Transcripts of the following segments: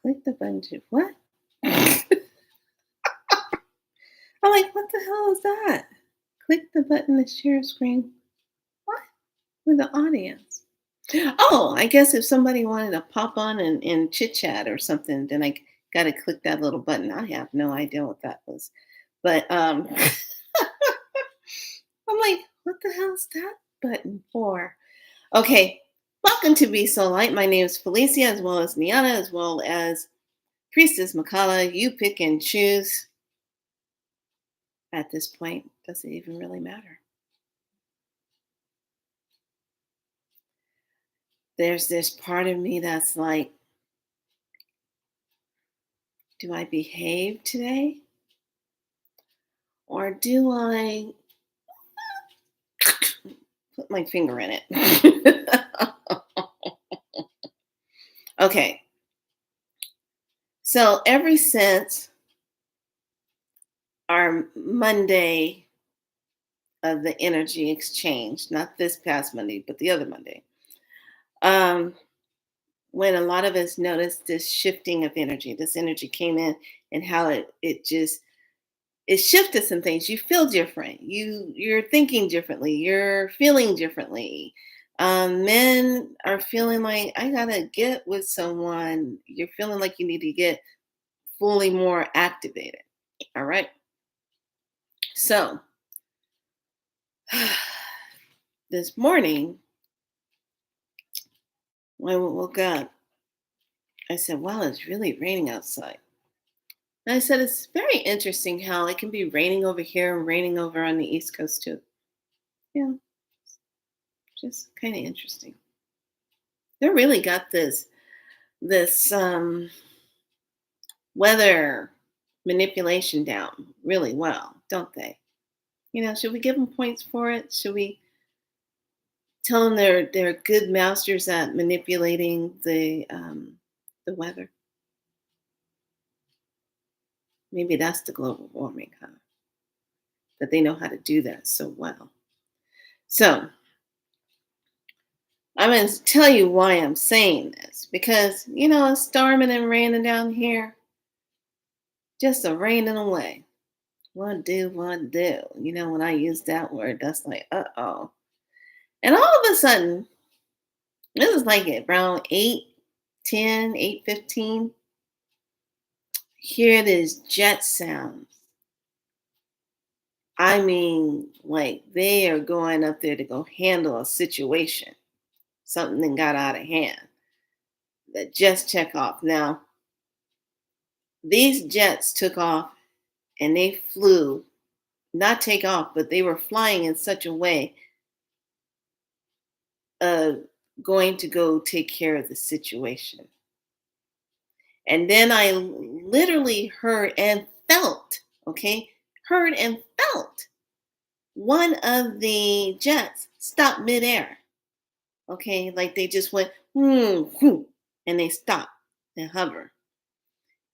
Click the button to what? I'm like, what the hell is that? Click the button to share screen. What? With the audience. Oh, I guess if somebody wanted to pop on and chit chat or something, then I got to click that little button. I have no idea what that was. But I'm like, what the hell's that button for? Okay, welcome to Be So Light. My name is Felicia, as well as Niana, as well as Priestess Makala. You pick and choose. At this point, does it even really matter? There's this part of me that's like, do I behave today? Or do I put my finger in it? Okay, so ever since our Monday of the energy exchange, not this past Monday, but the other Monday, um, when a lot of us noticed this shifting of energy, this energy came in and how it just it shifted some things. You feel different. You're thinking differently. You're feeling differently. Men are feeling like I gotta get with someone. You're feeling like you need to get fully more activated. All right. So this morning when we woke up, I said, "Wow, it's really raining outside." And I said, "It's very interesting how it can be raining over here and raining over on the East Coast too." Yeah, just kind of interesting. They really got this weather manipulation down really well, don't they? Should we give them points for it? Should we tell them they're good masters at manipulating the weather? Maybe that's the global warming, huh? That they know how to do that so well. So I'm going to tell you why I'm saying this because it's storming and raining down here, just a raining away. What do, what do? When I use that word, that's like, uh-oh. And all of a sudden, this is like at around 8:10, 8:15. Hear this jet sound. I mean, like they are going up there to go handle a situation. Something that got out of hand. The jets check off. Now, these jets took off and they flew, not take off, but they were flying in such a way of going to go take care of the situation. And then I literally heard and felt, okay, heard and felt one of the jets stop midair, okay, like they just went, whoo, and they stopped and hover.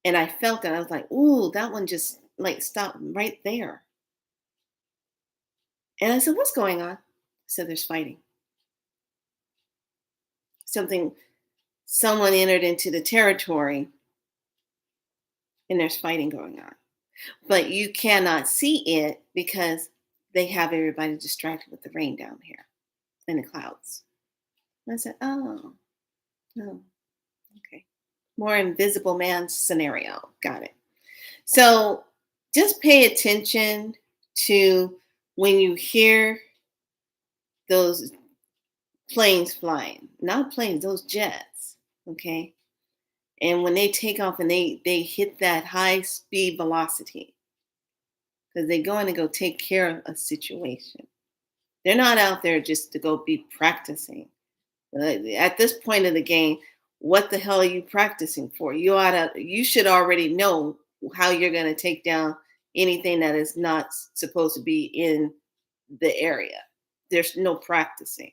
And I felt that I was like, ooh, that one just like stopped right there. And I said, what's going on? I said, there's fighting. Something, someone entered into the territory and there's fighting going on. But you cannot see it because they have everybody distracted with the rain down here and the clouds. And I said, oh, okay. More invisible man scenario. Got it. So just pay attention to when you hear those planes flying, not planes, those jets. Okay. And when they take off and they hit that high speed velocity, because they're going to go take care of a situation. They're not out there just to go be practicing. At this point of the game, what the hell are you practicing for? You should already know how you're going to take down anything that is not supposed to be in the area. There's no practicing.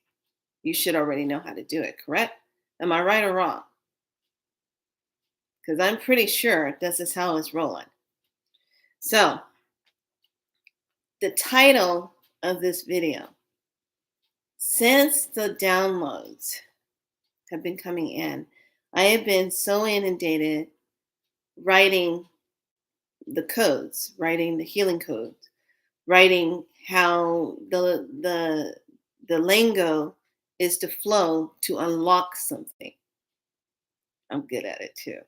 You should already know how to do it, correct? Am I right or wrong? Because I'm pretty sure this is how it's rolling. So, the title of this video, since the downloads have been coming in, I have been so inundated writing the codes, writing the healing codes, writing how the lingo is to flow to unlock something. I'm good at it too.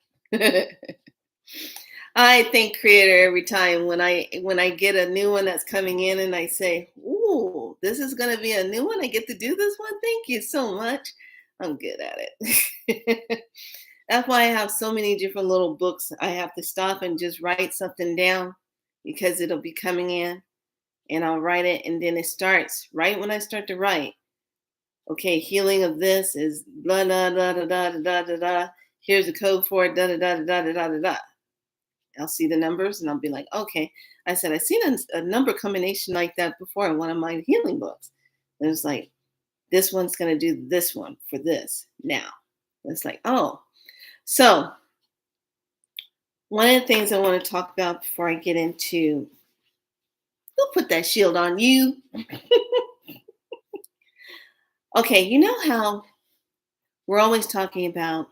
I thank Creator every time when I get a new one that's coming in and I say, "Ooh, this is gonna be a new one. I get to do this one. Thank you so much." I'm good at it. That's why I have so many different little books. I have to stop and just write something down because it'll be coming in and I'll write it and then it starts right when I start to write. Okay, healing of this is blah blah blah da da da da da da. Here's the code for it, da da da da da da da da. I'll see the numbers and I'll be like, okay. I said, I've seen a number combination like that before in one of my healing books. And it's like, this one's going to do this one for this now. It's like, oh. So, one of the things I want to talk about before I get into who put that shield on you? Okay, you know how we're always talking about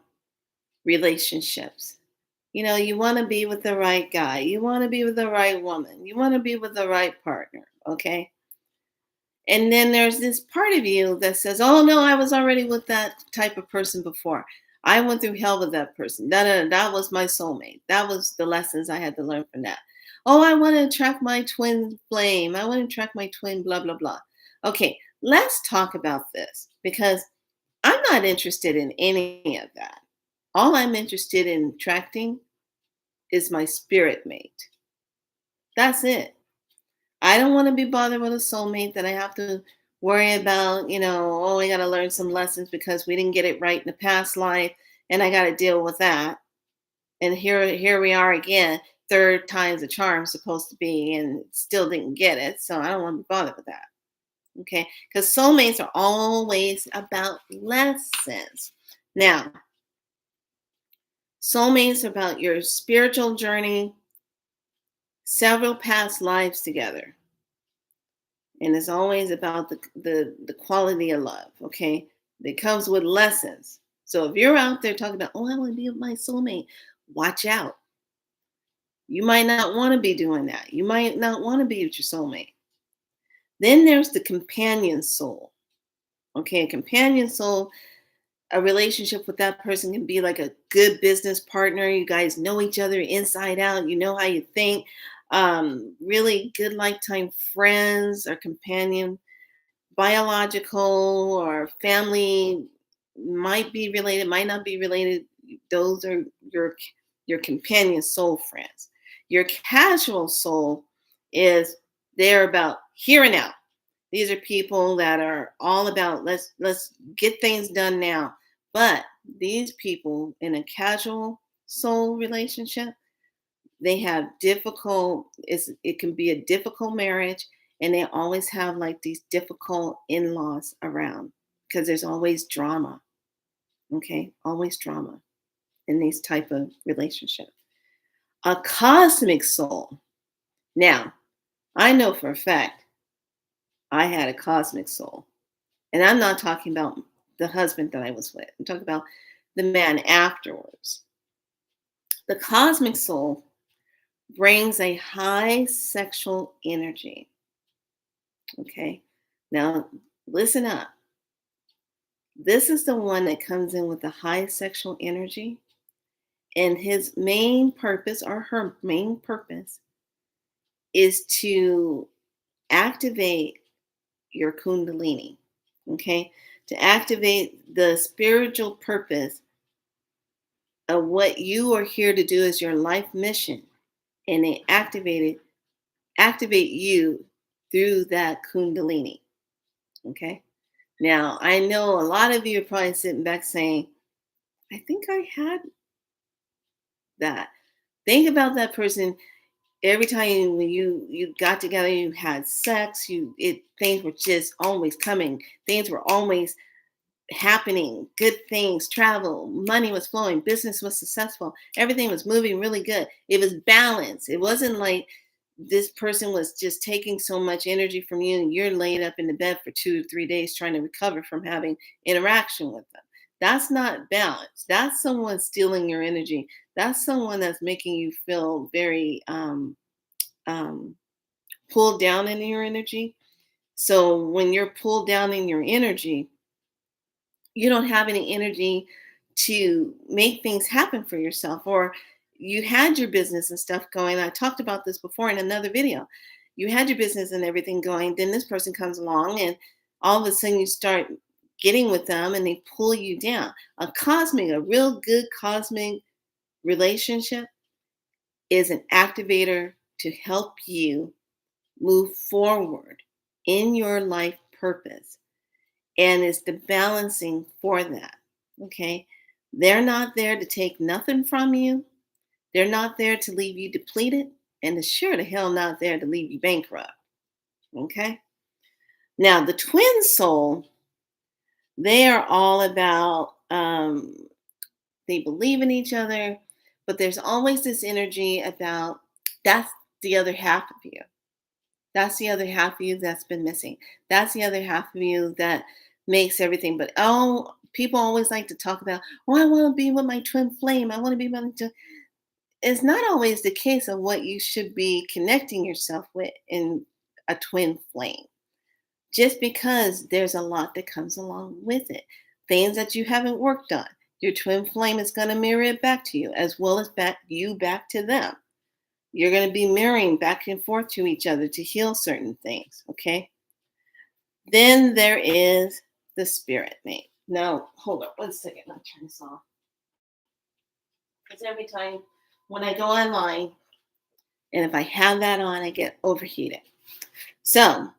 relationships. You know, you want to be with the right guy. You want to be with the right woman. You want to be with the right partner. Okay. And then there's this part of you that says, oh, no, I was already with that type of person before. I went through hell with that person. That was my soulmate. That was the lessons I had to learn from that. Oh, I want to attract my twin flame. I want to attract my twin, blah, blah, blah. Okay, let's talk about this because I'm not interested in any of that. All I'm interested in attracting is my spirit mate. That's it. I don't want to be bothered with a soulmate that I have to worry about, oh, I got to learn some lessons because we didn't get it right in the past life and I got to deal with that. And here we are again, third time's a charm supposed to be and still didn't get it. So I don't want to be bothered with that. Okay? Cuz soulmates are always about lessons. Now, soulmates are about your spiritual journey, several past lives together. And it's always about the quality of love, okay? It comes with lessons. So if you're out there talking about, oh, I want to be with my soulmate, watch out. You might not want to be doing that. You might not want to be with your soulmate. Then there's the companion soul. Okay, a companion soul, a relationship with that person can be like a good business partner. You guys know each other inside out. You know how you think. Really good lifetime friends or companion. Biological or family might be related, might not be related. Those are your companion soul friends. Your casual soul is they're about here and now. These are people that are all about let's get things done now. But these people in a casual soul relationship, they have it can be a difficult marriage and they always have like these difficult in-laws around because there's always drama. Okay, always drama in these type of relationships. A cosmic soul. Now, I know for a fact I had a cosmic soul. And I'm not talking about the husband that I was with. I'm talking about the man afterwards. The cosmic soul brings a high sexual energy. Okay. Now, listen up. This is the one that comes in with the high sexual energy, and his main purpose or her main purpose is to activate your Kundalini. Okay. To activate the spiritual purpose of what you are here to do as your life mission. And they activate you through that Kundalini. Okay. Now, I know a lot of you are probably sitting back saying, I think I had that. Think about that person every time when you got together, you had sex, things were just always coming. Things were always happening, good things, travel, money was flowing, business was successful, everything was moving really good. It was balanced. It wasn't like this person was just taking so much energy from you and you're laid up in the bed for 2 or 3 days trying to recover from having interaction with them. That's not balance. That's someone stealing your energy. That's someone that's making you feel very um, pulled down in your energy. So when you're pulled down in your energy, you don't have any energy to make things happen for yourself, or you had your business and stuff going. I talked about this before in another video. You had your business and everything going, then this person comes along and all of a sudden you start getting with them and they pull you down. A real good cosmic relationship is an activator to help you move forward in your life purpose, and it's the balancing for that. Okay. They're not there to take nothing from you. They're not there to leave you depleted. And they're sure the hell not there to leave you bankrupt. Okay. Now, the twin soul, they are all about, they believe in each other, but there's always this energy about that's the other half of you. That's the other half of you that's been missing. That's the other half of you that makes everything. But oh, people always like to talk about, oh, I want to be with my twin flame. I want to be with my twin. It's not always the case of what you should be connecting yourself with in a twin flame. Just because there's a lot that comes along with it, things that you haven't worked on. Your twin flame is going to mirror it back to you, as well as back to them. You're going to be mirroring back and forth to each other to heal certain things. Okay. Then there is the spirit mate. Now, hold on 1 second. Let me turn this off. Because every time when I go online, and if I have that on, I get overheated. So,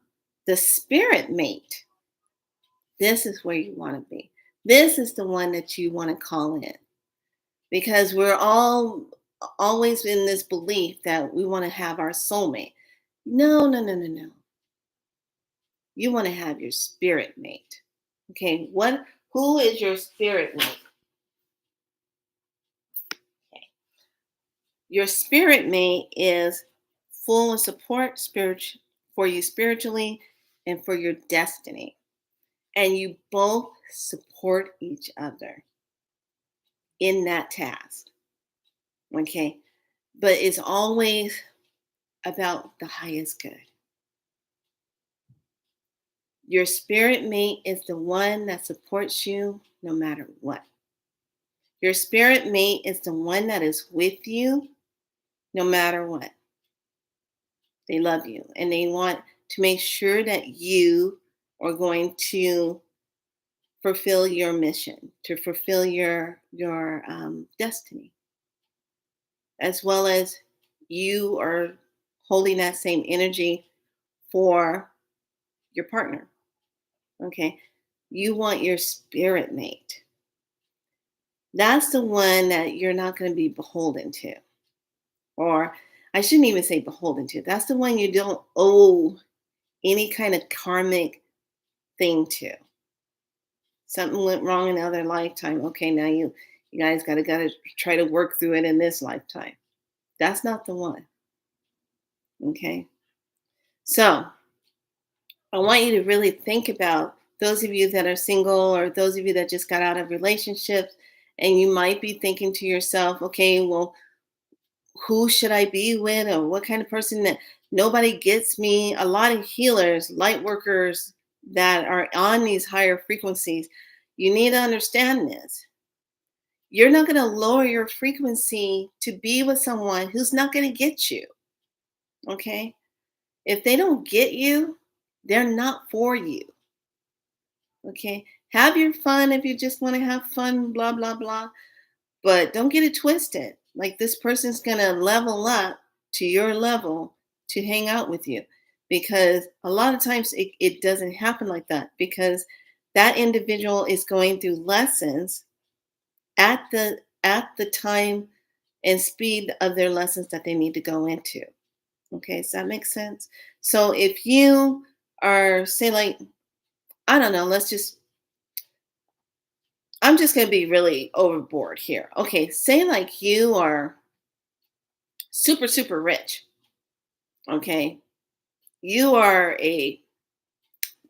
the spirit mate, this is where you want to be. This is the one that you want to call in. Because we're all always in this belief that we want to have our soulmate. No, no, no, no, no. You want to have your spirit mate. Okay, who is your spirit mate? Okay. Your spirit mate is full of support for you spiritually and for your destiny. And you both support each other in that task. Okay. But it's always about the highest good. Your spirit mate is the one that supports you no matter what. Your spirit mate is the one that is with you no matter what. They love you and they want to make sure that you are going to fulfill your mission, to fulfill your destiny, as well as you are holding that same energy for your partner. Okay, you want your spirit mate. That's the one that you're not going to be beholden to, or I shouldn't even say beholden to. That's the one you don't owe any kind of karmic thing to. Something went wrong in another lifetime. Okay, now you guys gotta try to work through it in this lifetime. That's not the one. Okay. So I want you to really think about those of you that are single or those of you that just got out of relationships, and you might be thinking to yourself, okay, well, who should I be with, or what kind of person that nobody gets me. A lot of healers, light workers that are on these higher frequencies, you need to understand this. You're not going to lower your frequency to be with someone who's not going to get you. Okay. If they don't get you, they're not for you. Okay. Have your fun if you just want to have fun, blah, blah, blah. But don't get it twisted. Like this person's going to level up to your level to hang out with you. Because a lot of times it doesn't happen like that, because that individual is going through lessons at the time and speed of their lessons that they need to go into. Okay, does that make sense? So if you are, say, like, I don't know, I'm just going to be really overboard here. Okay, say like you are super, super rich. Okay, you are a,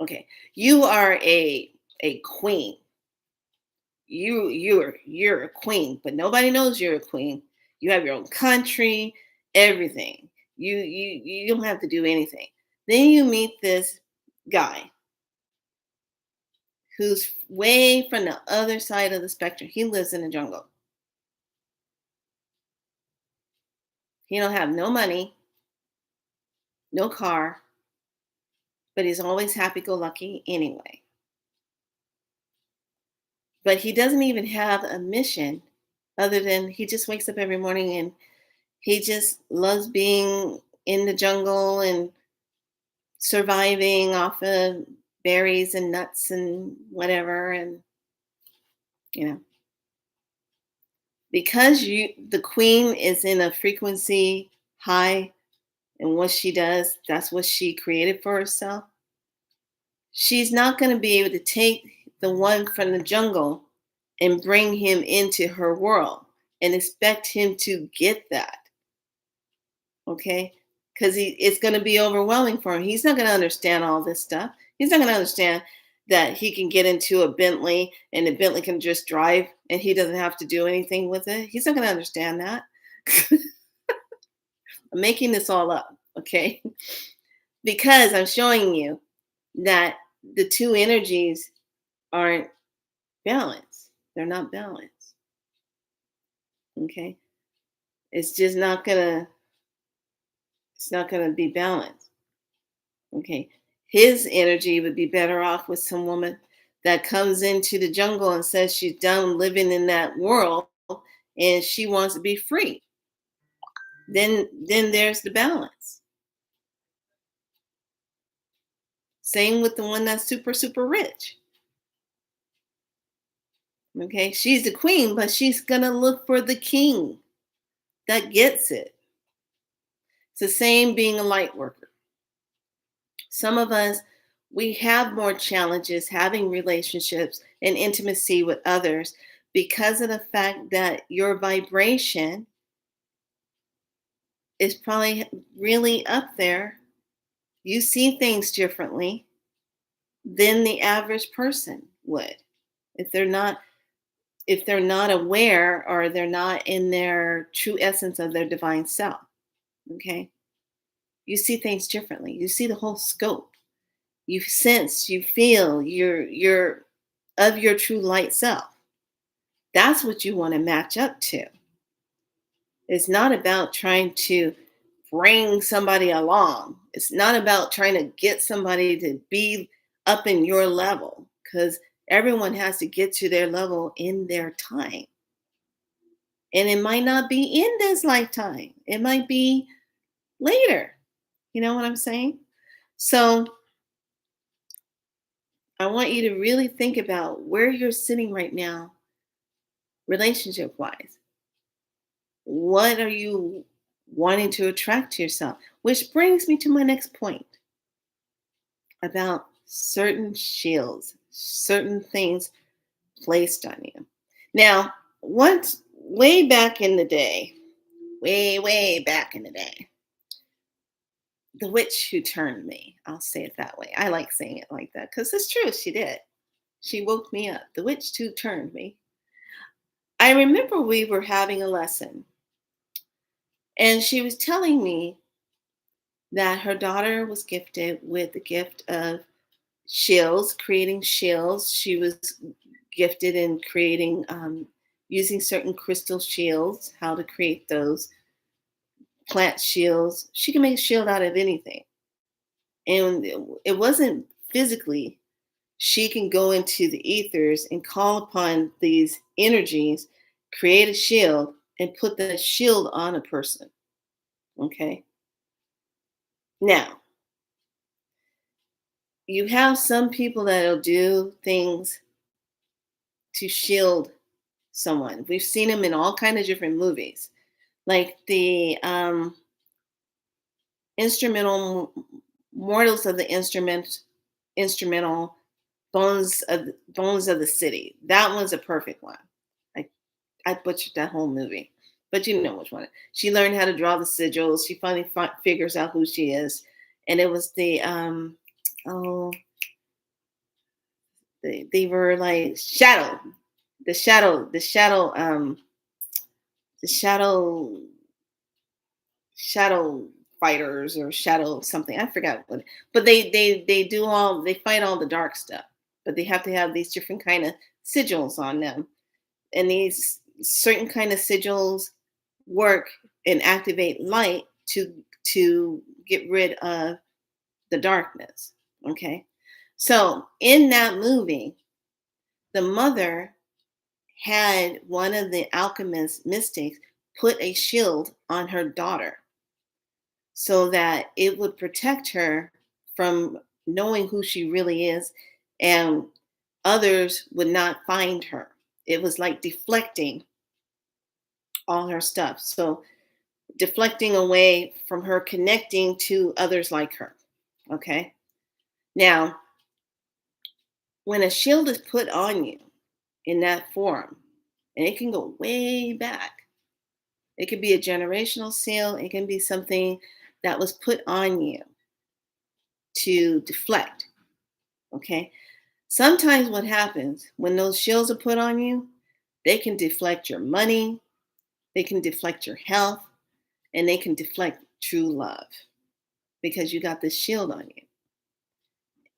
okay, you are a queen. You're a queen, but nobody knows you're a queen. You have your own country, everything. You don't have to do anything. Then you meet this guy who's way from the other side of the spectrum. He lives in the jungle. He don't have no money, no car, but he's always happy go lucky anyway. But he doesn't even have a mission other than he just wakes up every morning and he just loves being in the jungle and surviving off of berries and nuts and whatever. And you know, because the queen is in a frequency high, and what she does, that's what she created for herself. She's not going to be able to take the one from the jungle and bring him into her world and expect him to get that. Okay? Because it's going to be overwhelming for him. He's not going to understand all this stuff. He's not going to understand that he can get into a Bentley and the Bentley can just drive and he doesn't have to do anything with it. He's not going to understand that. I'm making this all up, okay? Because I'm showing you that the two energies aren't balanced. They're not balanced. Okay? It's just not gonna be balanced. Okay. His energy would be better off with some woman that comes into the jungle and says she's done living in that world and she wants to be free. Then there's the balance. Same with the one that's super, super rich. Okay, she's the queen, but she's gonna look for the king that gets it. It's the same being a light worker. Some of us, we have more challenges having relationships and intimacy with others because of the fact that your vibration is probably really up there. You see things differently than the average person would. If they're not aware or they're not in their true essence of their divine self. Okay? You see things differently. You see the whole scope. You sense, you feel you're of your true light self. That's what you want to match up to. It's not about trying to bring somebody along. It's not about trying to get somebody to be up in your level because everyone has to get to their level in their time. And it might not be in this lifetime. It might be later. You know what I'm saying? So I want you to really think about where you're sitting right now, relationship wise. What are you wanting to attract to yourself? Which brings me to my next point about certain shields, certain things placed on you. Now, once way back in the day, way back in the day, the witch who turned me, I'll say it that way. I like saying it like that because it's true. She did. She woke me up. The witch who turned me. I remember we were having a lesson and she was telling me that her daughter was gifted with the gift of shields, creating shields. She was gifted in creating, using certain crystal shields, how to create those plant shields. She can make a shield out of anything. And it wasn't physically, she can go into the ethers and call upon these energies, create a shield, and put the shield on a person. Okay. Now, you have some people that'll do things to shield someone. We've seen them in all kinds of different movies, like the instrumental mortals of the instrumental bones of the city. That one's a perfect one. I butchered that whole movie, but you know which one. She learned how to draw the sigils. She finally figures out who she is, and it was the oh they were like the shadow the shadow fighters or shadow something. I forgot what, but they do all they fight all the dark stuff. But they have to have these different kind of sigils on them, and these certain kind of sigils work and activate light to get rid of the darkness. Okay, so in that movie, the mother had one of the alchemist's mystics put a shield on her daughter so that it would protect her from knowing who she really is, and others would not find her. It was like deflecting all her stuff. So deflecting away from her connecting to others like her. Okay. Now, when a shield is put on you in that form, and it can go way back, it could be a generational seal, it can be something that was put on you to deflect. Okay. Sometimes what happens when those shields are put on you, they can deflect your money, they can deflect your health, and they can deflect true love because you got this shield on you.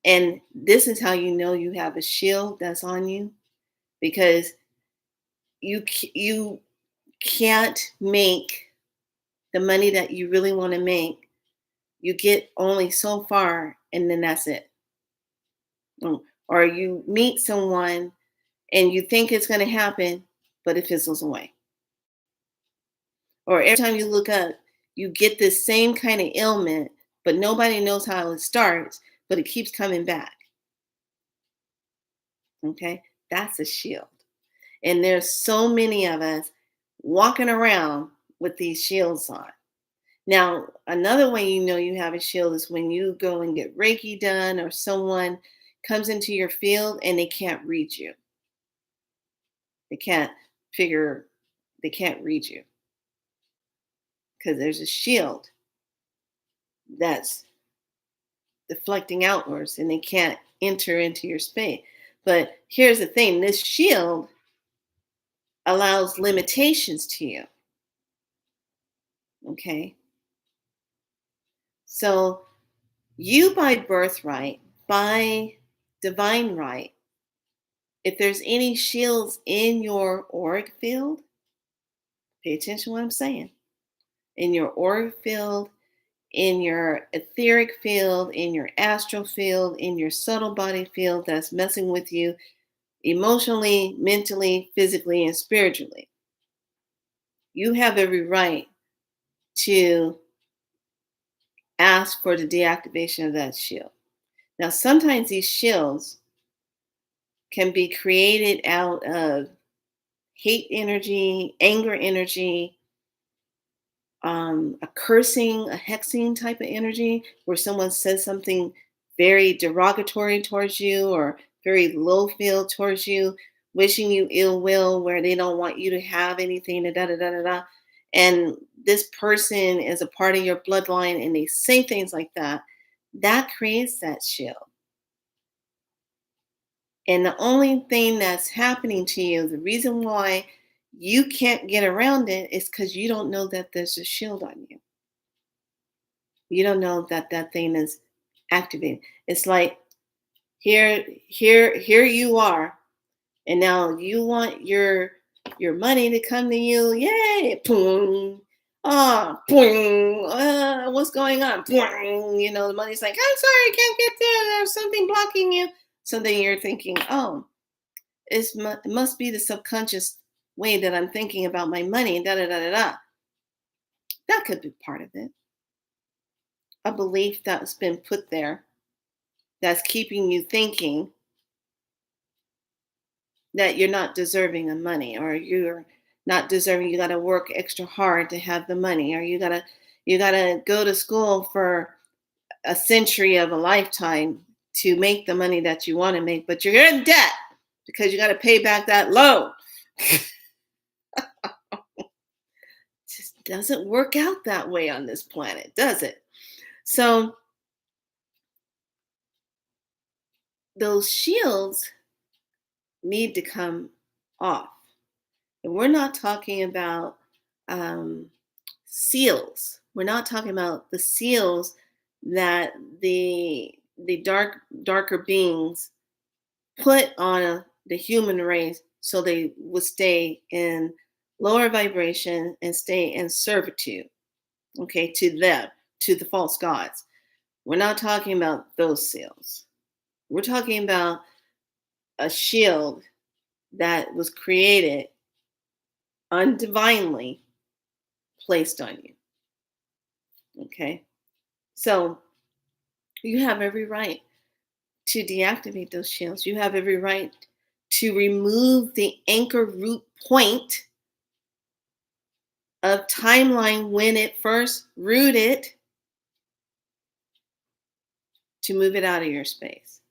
And this is how you know you have a shield that's on you, because you can't make the money that you really want to make. You get only so far, and then that's it. Or you meet someone and you think it's going to happen, but it fizzles away. Or every time you look up, you get this same kind of ailment, but nobody knows how it starts, but it keeps coming back. Okay, that's a shield. And there's so many of us walking around with these shields on. Now, another way you know you have a shield is when you go and get Reiki done, or someone comes into your field and they can't read you. They can't figure, they can't read you because there's a shield that's deflecting outwards and they can't enter into your space. But here's the thing, this shield allows limitations to you. Okay. So you, by birthright, by divine right, if there's any shields in your auric field, pay attention to what I'm saying. In your auric field, in your etheric field, in your astral field, in your subtle body field that's messing with you emotionally, mentally, physically, and spiritually, you have every right to ask for the deactivation of that shield. Now, sometimes these shields can be created out of hate energy, anger energy, a cursing, a hexing type of energy, where someone says something very derogatory towards you or very low feel towards you, wishing you ill will, where they don't want you to have anything, da da da da da. And this person is a part of your bloodline and they say things like that, that creates that shield. And the only thing that's happening to you, the reason why you can't get around it is because you don't know that there's a shield on you. You don't know that that thing is activated. It's like here you are, and now you want your money to come to you. Yay! Boom. Ah, boom. What's going on? Boom. You know, the money's like, I'm sorry, I can't get there. There's something blocking you. So then you're thinking, oh, it must be the subconscious way that I'm thinking about my money. Da da da da da. That could be part of it. A belief that's been put there that's keeping you thinking that you're not deserving of money, or you're not deserving, you got to work extra hard to have the money, or you got to go to school for a century of a lifetime to make the money that you want to make, but you're in debt because you got to pay back that loan. Just doesn't work out that way on this planet, does it? So those shields need to come off. And we're not talking about um, seals. We're not talking about the seals that the darker beings put on the human race so they would stay in lower vibration and stay in servitude, okay, to them, to the false gods. We're not talking about those seals. We're talking about a shield that was created undivinely placed on you. Okay. So you have every right to deactivate those shields. You have every right to remove the anchor root point of timeline when it first rooted, to move it out of your space.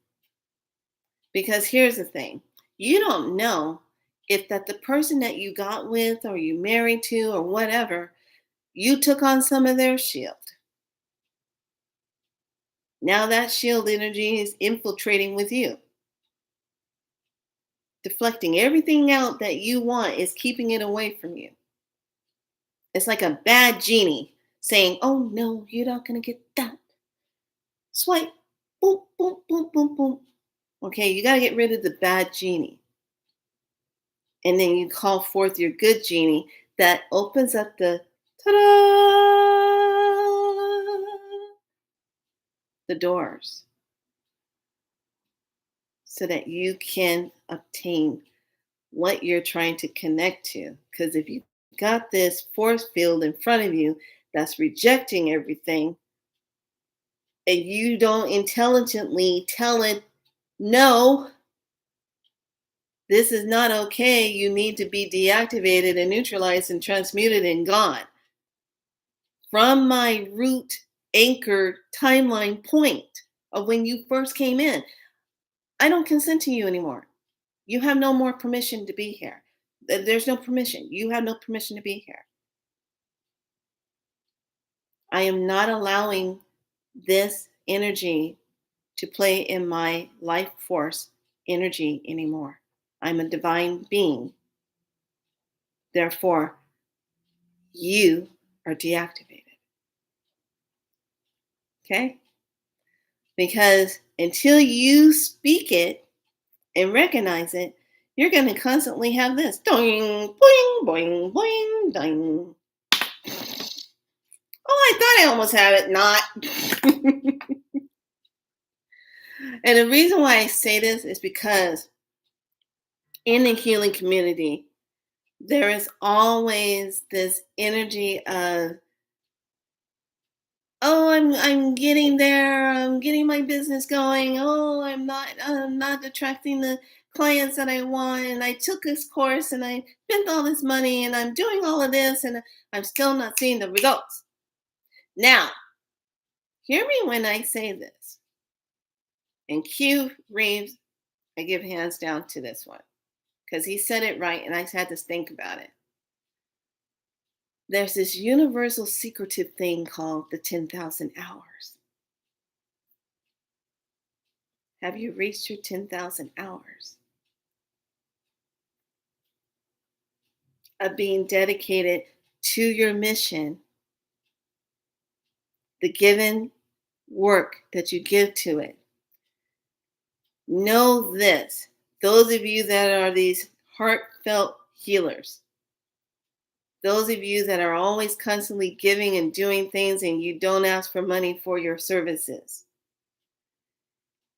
Because here's the thing, you don't know if that the person that you got with or you married to or whatever, you took on some of their shield. Now that shield energy is infiltrating with you, deflecting everything out that you want, is keeping it away from you. It's like a bad genie saying, oh no, you're not going to get that. Swipe, boom, boom, boom, boom, boom. Okay, you got to get rid of the bad genie. And then you call forth your good genie that opens up the ta-da, the doors, so that you can obtain what you're trying to connect to. Because if you got this force field in front of you that's rejecting everything, and you don't intelligently tell it, no, this is not okay, you need to be deactivated and neutralized and transmuted and gone from my root anchor timeline point of when you first came in, I don't consent to you anymore. You have no more permission to be here. There's no permission. You have no permission to be here. I am not allowing this energy to play in my life force energy anymore. I'm a divine being. Therefore, you are deactivated. Okay? Because until you speak it and recognize it, you're going to constantly have this doing, boing, boing, boing, ding. Oh, I thought I almost had it. Not. And the reason why I say this is because in the healing community, there is always this energy of, oh, I'm getting there, I'm getting my business going, oh, I'm not attracting the clients that I want, and I took this course and I spent all this money and I'm doing all of this and I'm still not seeing the results. Now, hear me when I say this. And Q Reeves, I give hands down to this one, because he said it right and I had to think about it. There's this universal secretive thing called the 10,000 hours. Have you reached your 10,000 hours of being dedicated to your mission, the given work that you give to it? Know this, those of you that are these heartfelt healers, those of you that are always constantly giving and doing things and you don't ask for money for your services,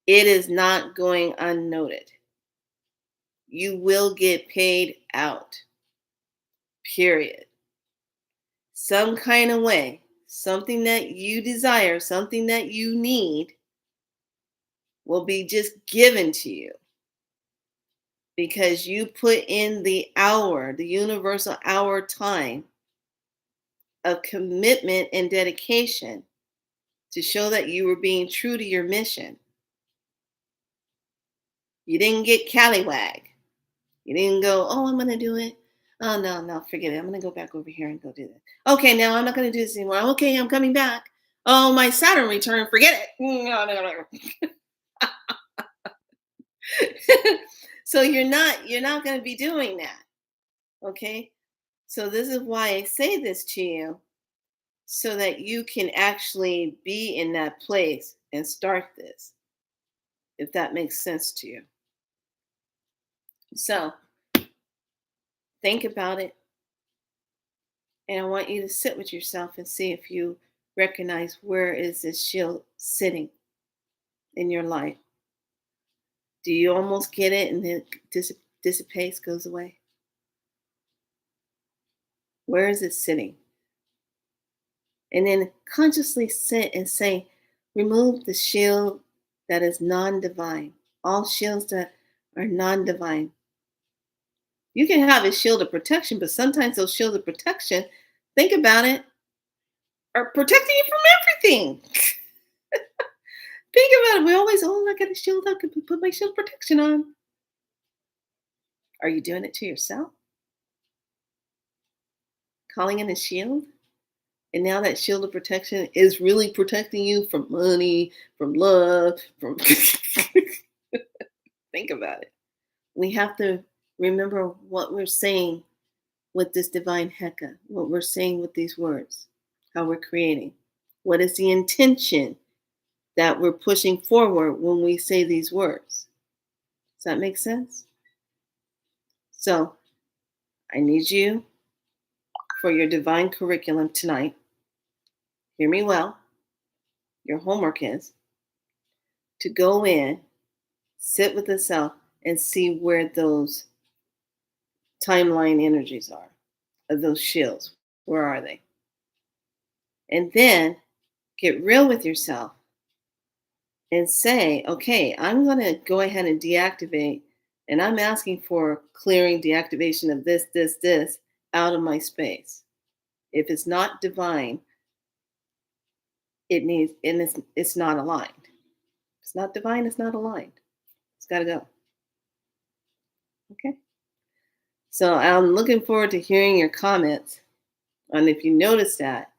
it is not going unnoted. You will get paid out, period. Some kind of way, something that you desire, something that you need will be just given to you because you put in the hour, the universal hour time of commitment and dedication to show that you were being true to your mission. You didn't get callywag. You didn't go, oh, I'm going to do it. Oh, no, forget it. I'm going to go back over here and go do this. Okay, now I'm not going to do this anymore. Okay, I'm coming back. Oh, my Saturn return, forget it. No. So you're not going to be doing that. Okay? So this is why I say this to you, so that you can actually be in that place and start this, if that makes sense to you. So think about it, and I want you to sit with yourself and see if you recognize where is this shield sitting in your life. Do you almost get it and then it dissipates, goes away? Where is it sitting? And then consciously sit and say, remove the shield that is non divine, all shields that are non divine. You can have a shield of protection, but sometimes those shields of protection, think about it, are protecting you from everything. Think about it. We always, oh, I got a shield. I could put my shield protection on. Are you doing it to yourself? Calling in a shield? And now that shield of protection is really protecting you from money, from love, from. Think about it. We have to remember what we're saying with this divine Heka, what we're saying with these words, how we're creating. What is the intention that we're pushing forward when we say these words? Does that make sense? So I need you for your divine curriculum tonight. Hear me well. Your homework is to go in, sit with the self, and see where those timeline energies are, of those shields. Where are they? And then get real with yourself and say, okay, I'm going to go ahead and deactivate, and I'm asking for clearing deactivation of this out of my space. If it's not divine, it needs, and it's not aligned. If it's not divine, it's not aligned. It's got to go. Okay. So I'm looking forward to hearing your comments on if you notice that.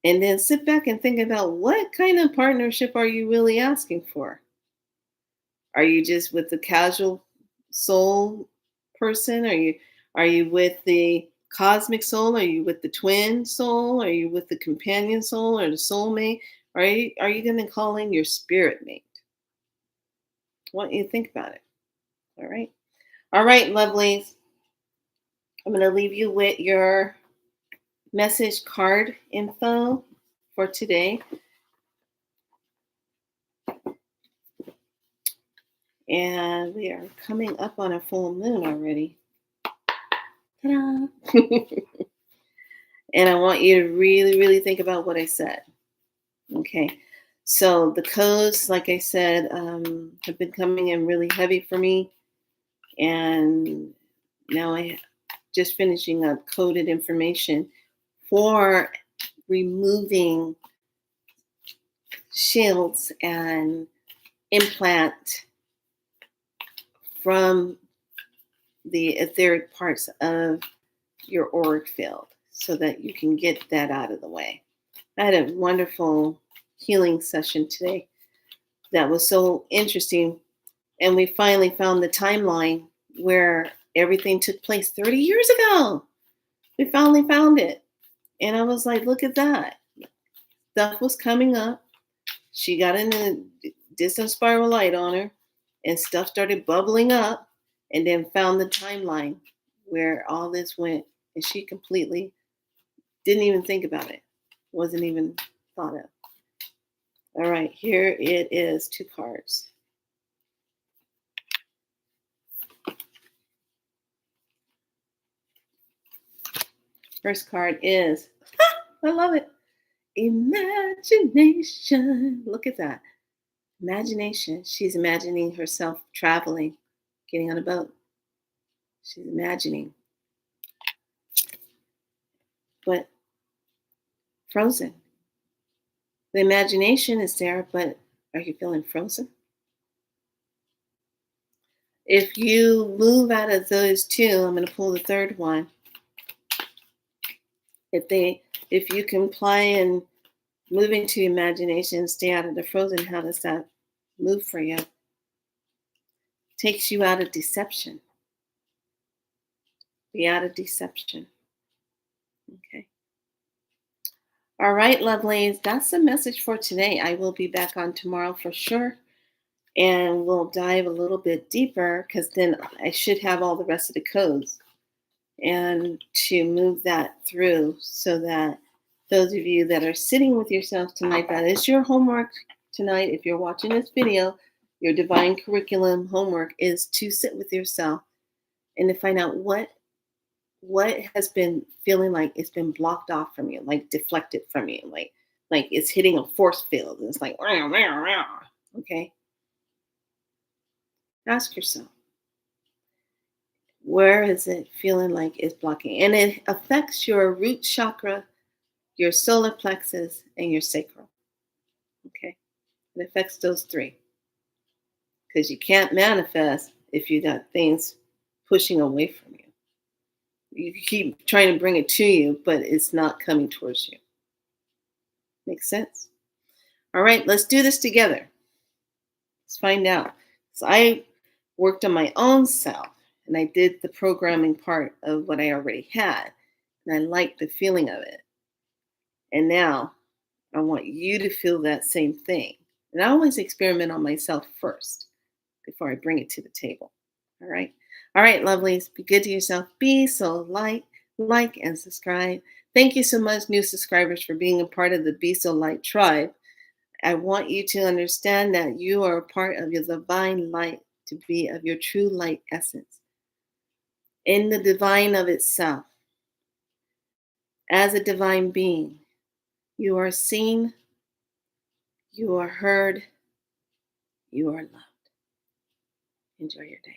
And then sit back and think about what kind of partnership are you really asking for? Are you just with the casual soul person? Are you with the cosmic soul? Are you with the twin soul? Are you with the companion soul or the soulmate? Are you going to call in your spirit mate? I want you to think about it. All right. All right, lovelies. I'm going to leave you with your message card info for today. And we are coming up on a full moon already. Ta-da! And I want you to really, really think about what I said. Okay. So the codes, like I said, have been coming in really heavy for me. And now I just finishing up coded information for removing shields and implant from the etheric parts of your auric field so that you can get that out of the way. I had a wonderful healing session today that was so interesting. And we finally found the timeline where everything took place 30 years ago. We finally found it. And I was like, look at that. Stuff was coming up. She got in a distant spiral light on her, and stuff started bubbling up, and then found the timeline where all this went. And she completely didn't even think about it. Wasn't even thought of. All right, here it is, 2 cards. First card is, I love it, imagination. Look at that. Imagination. She's imagining herself traveling, getting on a boat. She's imagining. But frozen. The imagination is there, but are you feeling frozen? If you move out of those 2, I'm going to pull the third one. If you comply and move into imagination, stay out of the frozen, how does that move for you? Takes you out of deception. Be out of deception. Okay. All right, lovelies. That's the message for today. I will be back on tomorrow for sure. And we'll dive a little bit deeper because then I should have all the rest of the codes and to move that through so that those of you that are sitting with yourself tonight, that is your homework tonight. If you're watching this video, your divine curriculum homework is to sit with yourself and to find out what has been feeling like it's been blocked off from you, like deflected from you, like it's hitting a force field and it's like rah, rah, rah. Okay, ask yourself, where is it feeling like it's blocking? And it affects your root chakra, your solar plexus, and your sacral. Okay. It affects those three because you can't manifest if you got things pushing away from you. You keep trying to bring it to you, but it's not coming towards you. Makes sense? All right, let's do this together. Let's find out. So I worked on my own self and I did the programming part of what I already had. And I liked the feeling of it. And now I want you to feel that same thing. And I always experiment on myself first before I bring it to the table. All right. All right, lovelies. Be good to yourself. Be so light, like, and subscribe. Thank you so much, new subscribers, for being a part of the Be So Light tribe. I want you to understand that you are a part of your divine light, to be of your true light essence. In the divine of itself, as a divine being, you are seen, you are heard, you are loved. Enjoy your day.